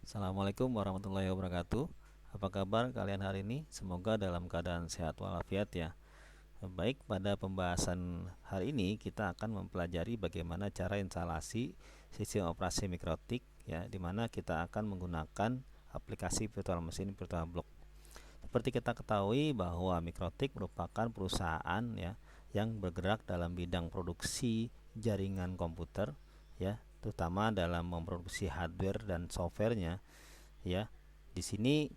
Assalamualaikum warahmatullahi wabarakatuh. Apa kabar kalian hari ini? Semoga dalam keadaan sehat walafiat ya. Baik, pada pembahasan hari ini kita akan mempelajari bagaimana cara instalasi sistem operasi mikrotik ya, di mana kita akan menggunakan aplikasi virtual machine VirtualBox. Seperti kita ketahui bahwa Mikrotik merupakan perusahaan ya yang bergerak dalam bidang produksi jaringan komputer ya, terutama dalam memproduksi hardware dan softwarenya ya. Di sini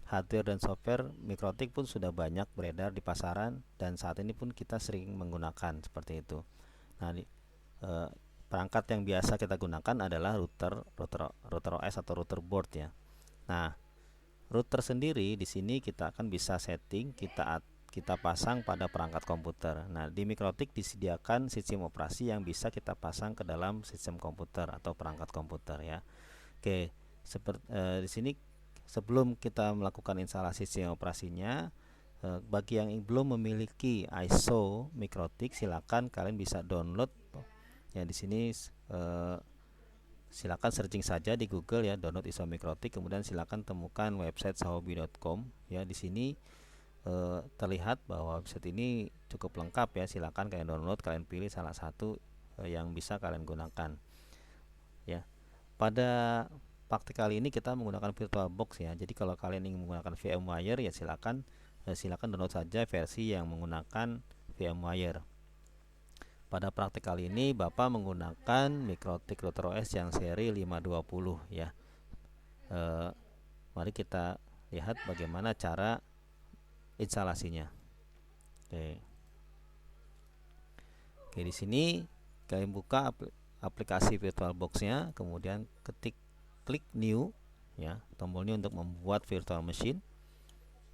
hardware dan software Mikrotik pun sudah banyak beredar di pasaran dan saat ini pun kita sering menggunakan seperti itu. Nah, eh, perangkat yang biasa kita gunakan adalah router OS atau router board ya. Nah, router sendiri di sini kita akan bisa setting, kita pasang pada perangkat komputer. Nah, di Mikrotik disediakan sistem operasi yang bisa kita pasang ke dalam sistem komputer atau perangkat komputer ya. Oke, seperti di sini sebelum kita melakukan instalasi sistem operasinya, bagi yang belum memiliki ISO Mikrotik, silakan kalian bisa download ya di sini. Silakan searching saja di Google ya, download ISO Mikrotik, kemudian silakan temukan website sahobi.com ya. Di sini terlihat bahwa website ini cukup lengkap ya. Silakan kalian download, kalian pilih salah satu yang bisa kalian gunakan ya. Pada praktik kali ini kita menggunakan VirtualBox ya. Jadi kalau kalian ingin menggunakan VMware ya silakan download saja versi yang menggunakan VMware. Pada praktik kali ini Bapak menggunakan Mikrotik Router OS yang seri 520 ya. Mari kita lihat bagaimana cara instalasinya. Oke. Oke, di sini kalian buka aplikasi VirtualBox-nya, kemudian klik new ya, tombol new untuk membuat virtual machine.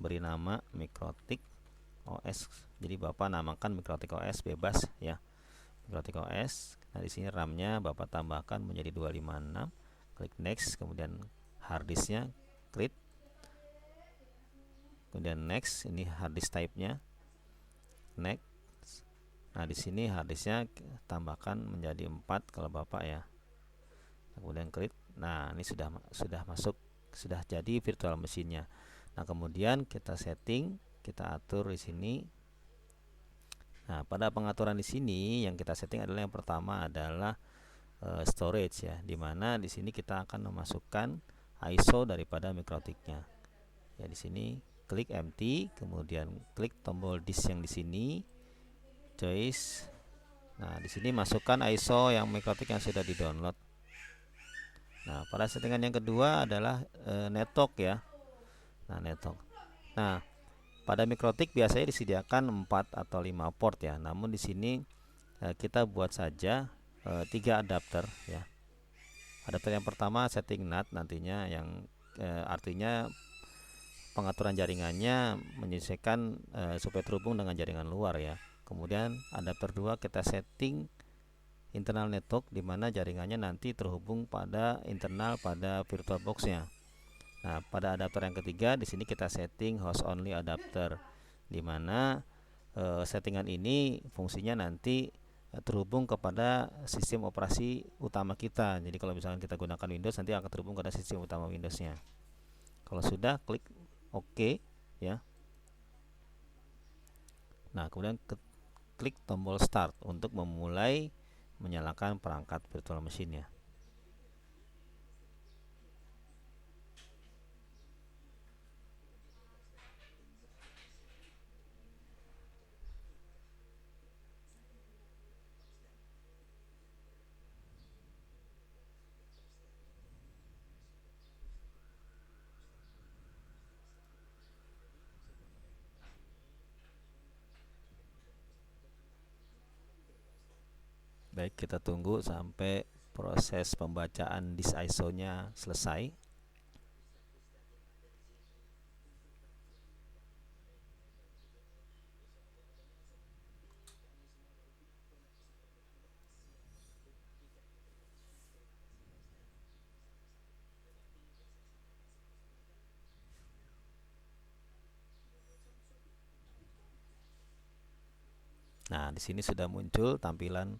Beri nama Mikrotik OS. Jadi Bapak namakan Mikrotik OS bebas ya. Mikrotik OS. Nah, di sini RAM-nya Bapak tambahkan menjadi 256. Klik next, kemudian harddisknya klik. Kemudian next, ini harddisk type-nya. Next. Nah, di sini harddisknya tambahkan menjadi 4 kalau Bapak ya. Kemudian klik. Nah, ini sudah masuk, sudah jadi virtual mesinnya. Nah, kemudian kita setting, kita atur di sini. Nah, pada pengaturan di sini yang kita setting adalah yang pertama adalah storage ya, dimana di sini kita akan memasukkan ISO daripada Mikrotiknya. Ya, di sini klik empty, kemudian klik tombol disk yang di sini, choice. Nah, di sini masukkan ISO yang Mikrotik yang sudah di-download. Nah, pada settingan yang kedua adalah network ya. Nah, network. Nah, pada Mikrotik biasanya disediakan 4 atau 5 port ya. Namun di sini kita buat saja 3 adapter ya. Adapter yang pertama setting NAT nantinya, yang artinya pengaturan jaringannya menyesuaikan supaya terhubung dengan jaringan luar ya. Kemudian adapter 2 kita setting internal network, di mana jaringannya nanti terhubung pada internal pada VirtualBox-nya. Nah, pada adapter yang ketiga di sini kita setting host only adapter, di mana settingan ini fungsinya nanti terhubung kepada sistem operasi utama kita. Jadi kalau misalkan kita gunakan Windows, nanti akan terhubung kepada sistem utama Windowsnya. Kalau sudah, klik OK ya. Nah, kemudian klik tombol start untuk memulai menyalakan perangkat virtual machine-nya. Baik, kita tunggu sampai proses pembacaan disk ISO-nya selesai. Nah, di sini sudah muncul tampilan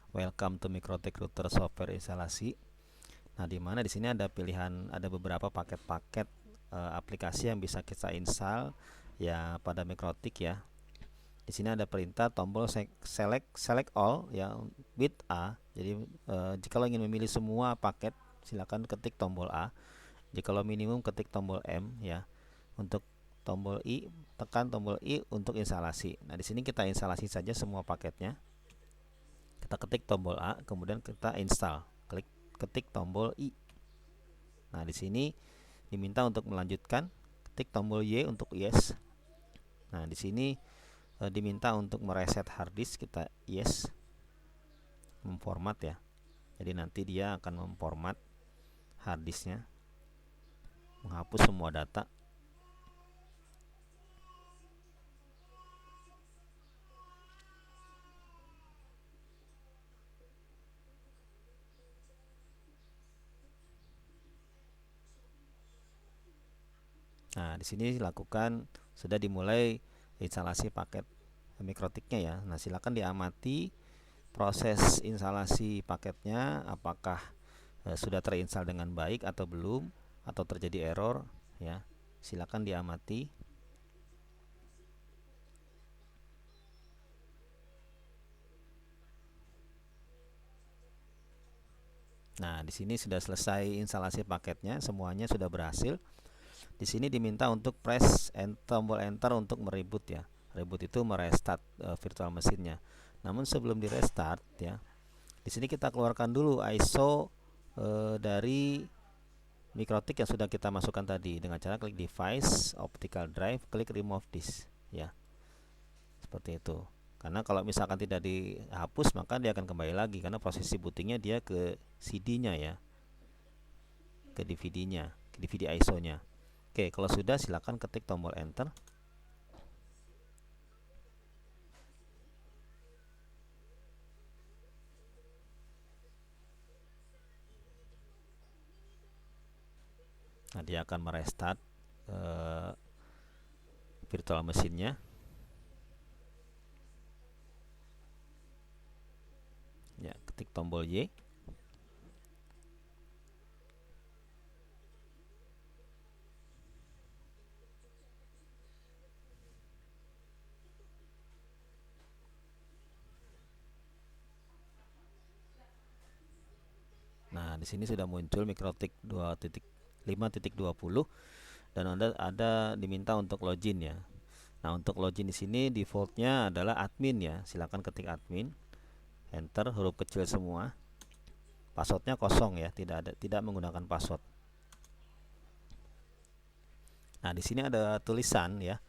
Welcome to Mikrotik Router Software instalasi. Nah, di mana di sini ada pilihan, ada beberapa paket-paket aplikasi yang bisa kita install ya pada Mikrotik ya. Di sini ada perintah tombol select all ya bit A. Jadi jika ingin memilih semua paket silakan ketik tombol A. Jika minimum ketik tombol M ya. Untuk tombol I tekan tombol I untuk instalasi. Nah, di sini kita instalasi saja semua paketnya. Kita ketik tombol A, kemudian kita install. Ketik tombol I. Nah, di sini diminta untuk melanjutkan, ketik tombol Y untuk yes. Nah, di sini diminta untuk mereset harddisk, kita yes. Memformat ya. Jadi nanti dia akan memformat harddisknya, menghapus semua data. Nah, di sini lakukan, sudah dimulai instalasi paket Mikrotiknya ya. Nah, silakan diamati proses instalasi paketnya, apakah sudah terinstall dengan baik atau belum, atau terjadi error ya. Silakan diamati. Nah, di sini sudah selesai instalasi paketnya, semuanya sudah berhasil. Di sini diminta untuk press tombol enter untuk mereboot ya. Reboot itu merestart virtual mesinnya. Namun sebelum di restart ya, di sini kita keluarkan dulu ISO dari Mikrotik yang sudah kita masukkan tadi dengan cara klik device, optical drive, klik remove disk ya. Seperti itu. Karena kalau misalkan tidak dihapus maka dia akan kembali lagi karena posisi bootingnya dia ke CD-nya ya. Ke DVD-nya, ke DVD ISO-nya. Oke, kalau sudah silakan ketik tombol enter. Nah, dia akan merestart virtual mesinnya. Ya, ketik tombol Y. Nah, di sini sudah muncul Mikrotik 2.5.20 dan ada diminta untuk login ya. Nah, untuk login di sini defaultnya adalah admin ya. Silakan ketik admin, enter huruf kecil semua. Passwordnya kosong ya, tidak menggunakan password. Nah, di sini ada tulisan ya.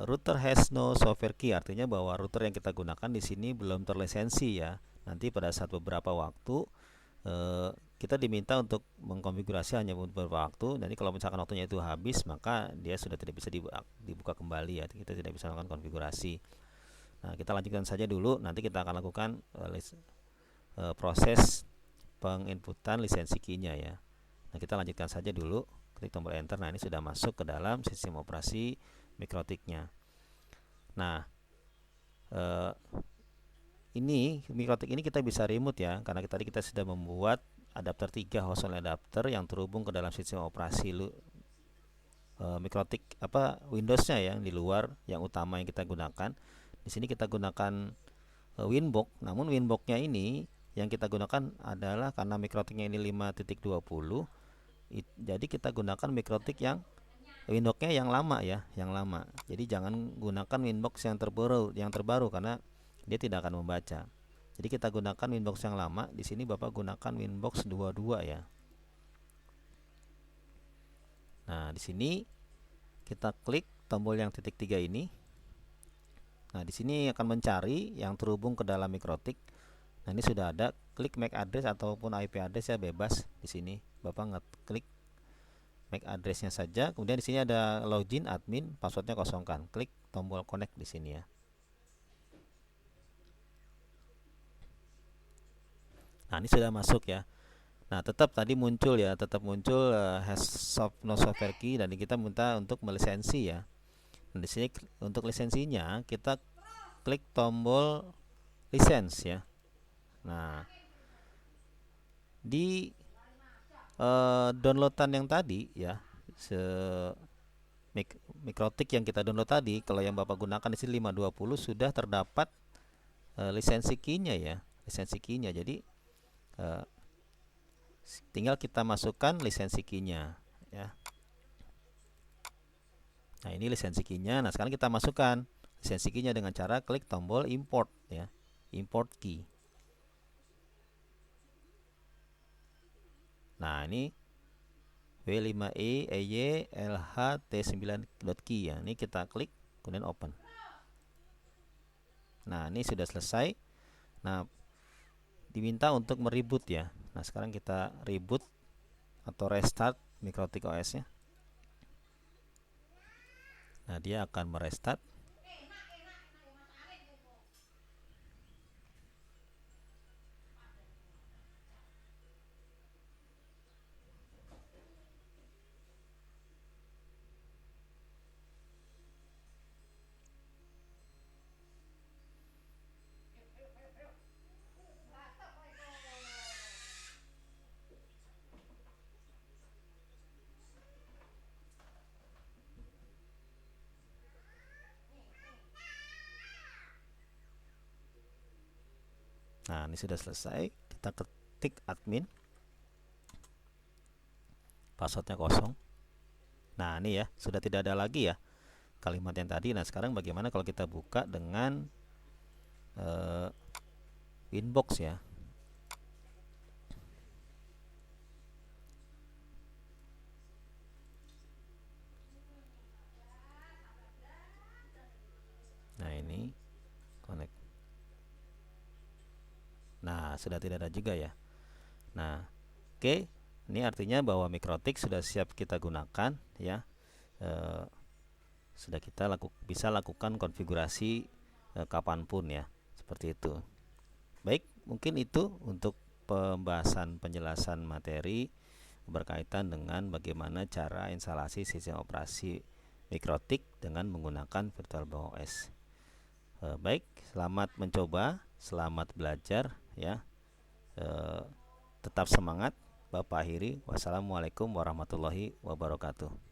Router has no software key, artinya bahwa router yang kita gunakan di sini belum terlisensi ya. Nanti pada saat beberapa waktu kita diminta untuk mengkonfigurasi hanya beberapa waktu. Nanti kalau misalkan waktunya itu habis maka dia sudah tidak bisa dibuka kembali ya. Kita tidak bisa melakukan konfigurasi. Nah, kita lanjutkan saja dulu. Nanti kita akan lakukan proses penginputan lisensi key-nya ya. Nah, kita lanjutkan saja dulu. Klik tombol enter. Nah, ini sudah masuk ke dalam sistem operasi Mikrotiknya. Nah, ini Mikrotik ini kita bisa remote ya, karena tadi kita sudah membuat adapter 3 household adapter yang terhubung ke dalam sistem operasi Mikrotik Windows-nya ya, di luar yang utama yang kita gunakan. Di sini kita gunakan Winbox, namun Winbox-nya ini yang kita gunakan adalah karena Mikrotiknya ini 5.20, jadi kita gunakan Mikrotik yang Windows-nya yang lama ya, yang lama. Jadi jangan gunakan Winbox yang terbaru karena dia tidak akan membaca. Jadi kita gunakan Winbox yang lama. Di sini Bapak gunakan Winbox 22 ya. Nah, di sini kita klik tombol yang titik 3 ini. Nah, di sini akan mencari yang terhubung ke dalam Mikrotik. Nah, ini sudah ada. Klik MAC address ataupun IP address ya, bebas di sini. Bapak ngeklik MAC addressnya saja. Kemudian di sini ada login admin, passwordnya kosongkan. Klik tombol connect di sini ya. Nah, ini sudah masuk ya. Nah, tetap tadi muncul ya, has no software key dan kita minta untuk melisensi ya. Nah, di sini untuk lisensinya kita klik tombol license ya. Nah, di downloadan yang tadi ya, mikrotik yang kita download tadi, kalau yang Bapak gunakan di sini 520 sudah terdapat lisensi key-nya ya, lisensi key-nya. Jadi tinggal kita masukkan lisensi key-nya ya. Nah, ini lisensi key-nya. Nah, sekarang kita masukkan lisensi key-nya dengan cara klik tombol import ya, import key. Nah, ini W5E EY LHT9.key ya. Ini kita klik kemudian open. Nah, ini sudah selesai. Nah, diminta untuk mereboot ya. Nah, sekarang kita reboot atau restart Mikrotik OS-nya. Nah, dia akan merestart. Nah, ini sudah selesai. Kita ketik admin, passwordnya kosong. Nah, ini ya, sudah tidak ada lagi ya kalimat yang tadi. Nah, sekarang bagaimana kalau kita buka dengan inbox ya. Nah, ini connect. Nah, sudah tidak ada juga ya. Nah, oke. Ini artinya bahwa Mikrotik sudah siap kita gunakan ya. Sudah kita bisa lakukan konfigurasi kapanpun ya, seperti itu. Baik, mungkin itu untuk pembahasan penjelasan materi berkaitan dengan bagaimana cara instalasi sistem operasi Mikrotik dengan menggunakan VirtualBox OS. Baik, selamat mencoba, selamat belajar ya. Tetap semangat. Bapak akhiri. Wassalamualaikum warahmatullahi wabarakatuh.